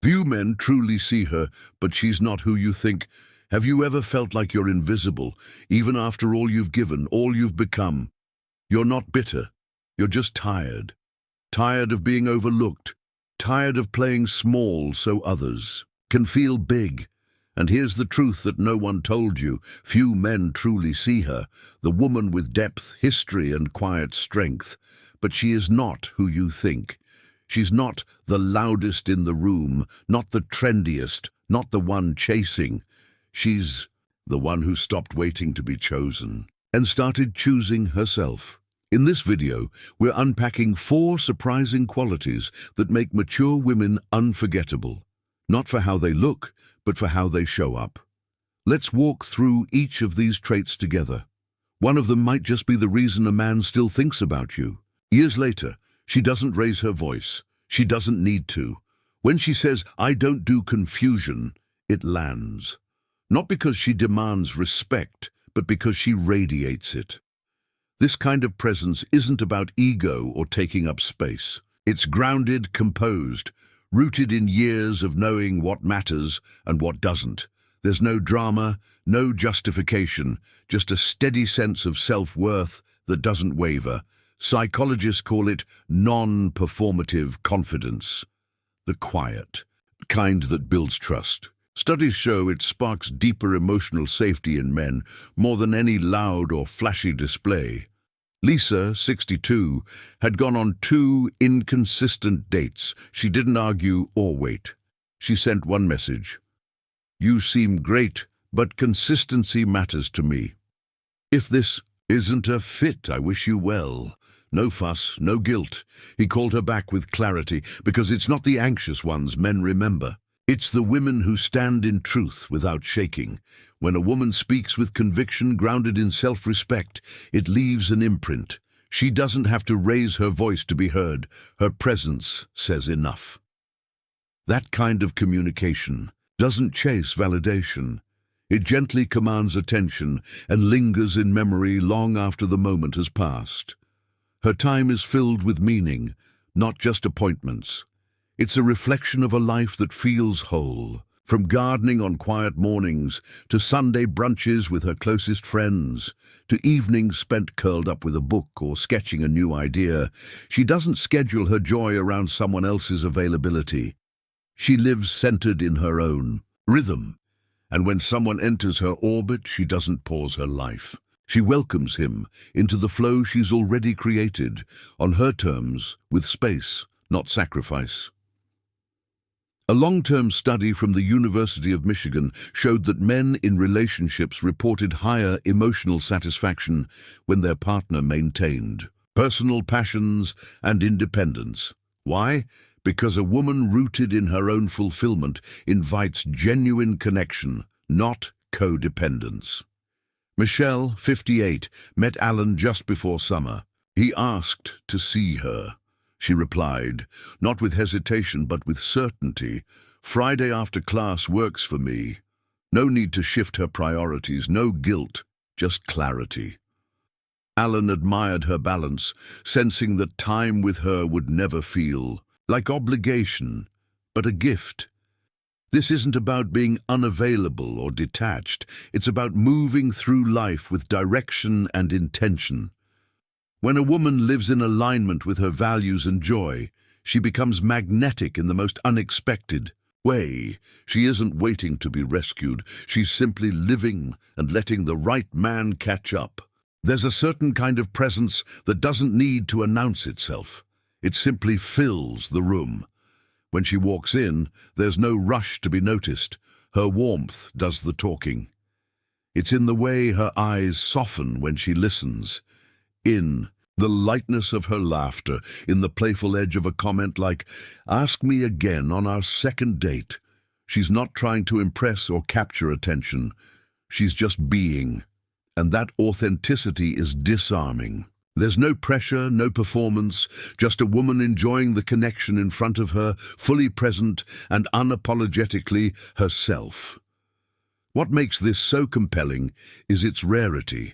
Few men truly see her, but she's not who you think. Have you ever felt like you're invisible, even after all you've given, all you've become? You're not bitter. You're just tired. Tired of being overlooked. Tired of playing small so others can feel big. And here's the truth that no one told you. Few men truly see her, the woman with depth, history, and quiet strength. But she is not who you think. She's not the loudest in the room, not the trendiest, not the one chasing. She's the one who stopped waiting to be chosen and started choosing herself. In this video, we're unpacking 4 surprising qualities that make mature women unforgettable. Not for how they look, but for how they show up. Let's walk through each of these traits together. One of them might just be the reason a man still thinks about you. Years later, she doesn't raise her voice. She doesn't need to. When she says, "I don't do confusion," it lands. Not because she demands respect, but because she radiates it. This kind of presence isn't about ego or taking up space. It's grounded, composed, rooted in years of knowing what matters and what doesn't. There's no drama, no justification, just a steady sense of self-worth that doesn't waver. Psychologists call it non-performative confidence. The quiet kind that builds trust. Studies show it sparks deeper emotional safety in men, more than any loud or flashy display. Lisa, 62, had gone on 2 inconsistent dates. She didn't argue or wait. She sent one message: "You seem great, but consistency matters to me. If this isn't a fit, I wish you well." No fuss, no guilt. He called her back with clarity, because it's not the anxious ones men remember. It's the women who stand in truth without shaking. When a woman speaks with conviction grounded in self-respect, it leaves an imprint. She doesn't have to raise her voice to be heard. Her presence says enough. That kind of communication doesn't chase validation. It gently commands attention and lingers in memory long after the moment has passed. Her time is filled with meaning, not just appointments. It's a reflection of a life that feels whole. From gardening on quiet mornings, to Sunday brunches with her closest friends, to evenings spent curled up with a book or sketching a new idea, she doesn't schedule her joy around someone else's availability. She lives centered in her own rhythm. And when someone enters her orbit, she doesn't pause her life. She welcomes him into the flow she's already created, on her terms, with space, not sacrifice. A long-term study from the University of Michigan showed that men in relationships reported higher emotional satisfaction when their partner maintained personal passions and independence. Why? Because a woman rooted in her own fulfillment invites genuine connection, not codependence. Michelle, 58, met Alan just before summer. He asked to see her. She replied, not with hesitation but with certainty, "Friday after class works for me." No need to shift her priorities, no guilt, just clarity. Alan admired her balance, sensing that time with her would never feel like obligation, but a gift. This isn't about being unavailable or detached. It's about moving through life with direction and intention. When a woman lives in alignment with her values and joy, she becomes magnetic in the most unexpected way. She isn't waiting to be rescued. She's simply living and letting the right man catch up. There's a certain kind of presence that doesn't need to announce itself. It simply fills the room. When she walks in, there's no rush to be noticed. Her warmth does the talking. It's in the way her eyes soften when she listens, in the lightness of her laughter, in the playful edge of a comment like, "Ask me again on our second date." She's not trying to impress or capture attention. She's just being. And that authenticity is disarming. There's no pressure, no performance, just a woman enjoying the connection in front of her, fully present and unapologetically herself. What makes this so compelling is its rarity.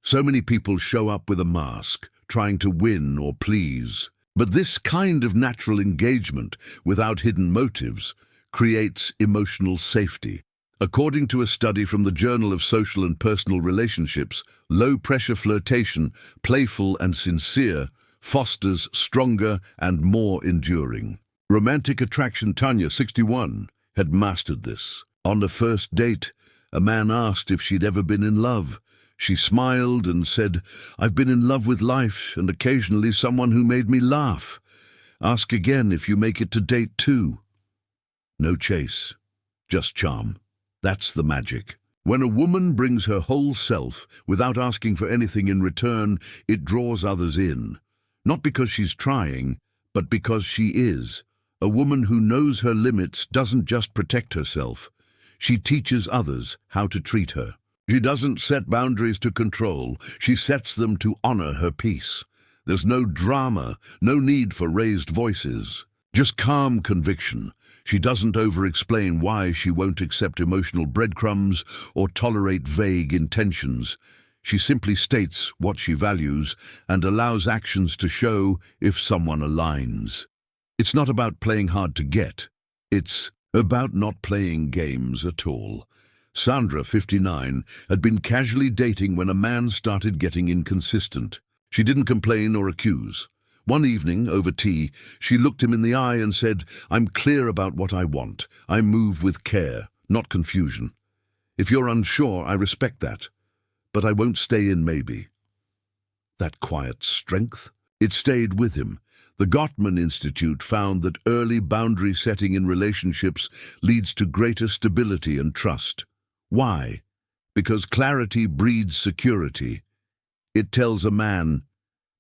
So many people show up with a mask, trying to win or please. But this kind of natural engagement, without hidden motives, creates emotional safety. According to a study from the Journal of Social and Personal Relationships, low-pressure flirtation, playful and sincere, fosters stronger and more enduring. Romantic attraction Tanya, 61, had mastered this. On the first date, a man asked if she'd ever been in love. She smiled and said, "I've been in love with life and occasionally someone who made me laugh. Ask again if you make it to date 2. No chase, just charm. That's the magic. When a woman brings her whole self without asking for anything in return, it draws others in. Not because she's trying, but because she is. A woman who knows her limits doesn't just protect herself. She teaches others how to treat her. She doesn't set boundaries to control. She sets them to honor her peace. There's no drama, no need for raised voices. Just calm conviction. She doesn't over-explain why she won't accept emotional breadcrumbs or tolerate vague intentions. She simply states what she values and allows actions to show if someone aligns. It's not about playing hard to get. It's about not playing games at all. Sandra, 59, had been casually dating when a man started getting inconsistent. She didn't complain or accuse. One evening, over tea, she looked him in the eye and said, "I'm clear about what I want. I move with care, not confusion. If you're unsure, I respect that. But I won't stay in maybe." That quiet strength, it stayed with him. The Gottman Institute found that early boundary setting in relationships leads to greater stability and trust. Why? Because clarity breeds security. It tells a man,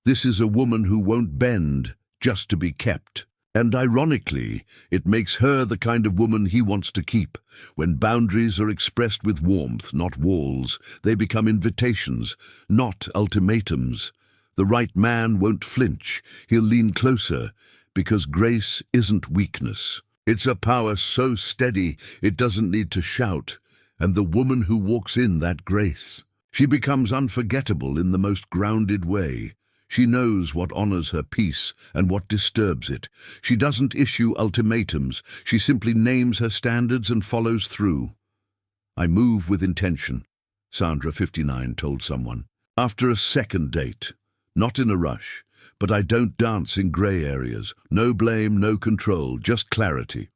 this is a woman who won't bend just to be kept. And ironically, it makes her the kind of woman he wants to keep. When boundaries are expressed with warmth, not walls, they become invitations, not ultimatums. The right man won't flinch. He'll lean closer, because grace isn't weakness. It's a power so steady it doesn't need to shout. And the woman who walks in that grace, she becomes unforgettable in the most grounded way. She knows what honors her peace and what disturbs it. She doesn't issue ultimatums. She simply names her standards and follows through. "I move with intention," Sandra, 59, told someone. After a second date. Not in a rush, but I don't dance in grey areas. No blame, no control, just clarity.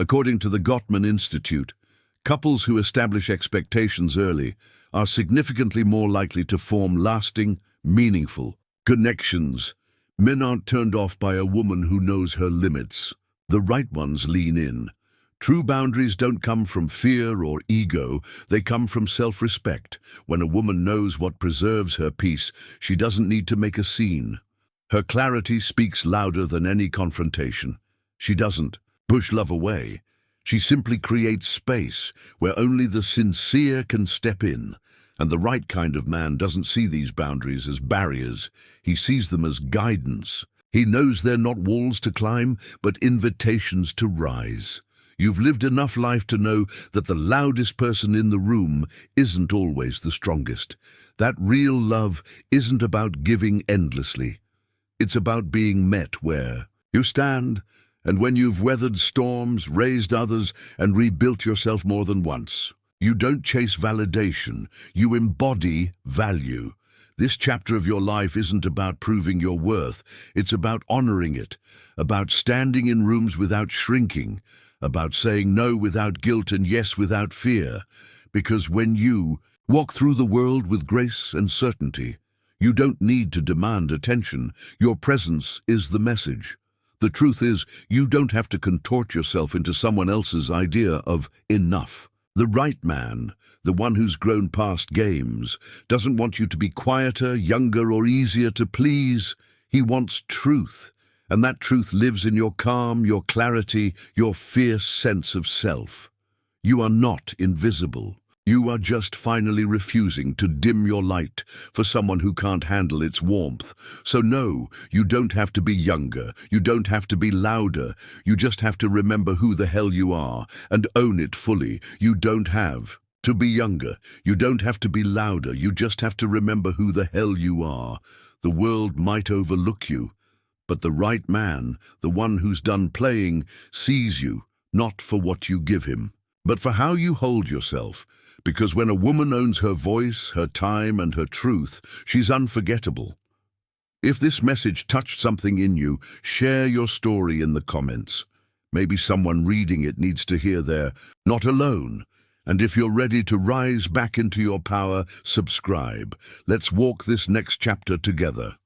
According to the Gottman Institute, couples who establish expectations early are significantly more likely to form lasting, meaningful connections. Men aren't turned off by a woman who knows her limits. The right ones lean in. True boundaries don't come from fear or ego, they come from self-respect. When a woman knows what preserves her peace, she doesn't need to make a scene. Her clarity speaks louder than any confrontation. She doesn't push love away. She simply creates space where only the sincere can step in. And the right kind of man doesn't see these boundaries as barriers. He sees them as guidance. He knows they're not walls to climb, but invitations to rise. You've lived enough life to know that the loudest person in the room isn't always the strongest. That real love isn't about giving endlessly. It's about being met where you stand, and when you've weathered storms, raised others, and rebuilt yourself more than once. You don't chase validation, you embody value. This chapter of your life isn't about proving your worth, it's about honoring it, about standing in rooms without shrinking, about saying no without guilt and yes without fear. Because when you walk through the world with grace and certainty, you don't need to demand attention. Your presence is the message. The truth is, you don't have to contort yourself into someone else's idea of enough. The right man, the one who's grown past games, doesn't want you to be quieter, younger, or easier to please. He wants truth. And that truth lives in your calm, your clarity, your fierce sense of self. You are not invisible. You are just finally refusing to dim your light for someone who can't handle its warmth. So no, you don't have to be younger. You don't have to be louder. You just have to remember who the hell you are and own it fully. You don't have to be younger. You don't have to be louder. You just have to remember who the hell you are. The world might overlook you, but the right man, the one who's done playing, sees you, not for what you give him, but for how you hold yourself. Because when a woman owns her voice, her time, and her truth, she's unforgettable. If this message touched something in you, share your story in the comments. Maybe someone reading it needs to hear they're not alone. And if you're ready to rise back into your power, subscribe. Let's walk this next chapter together.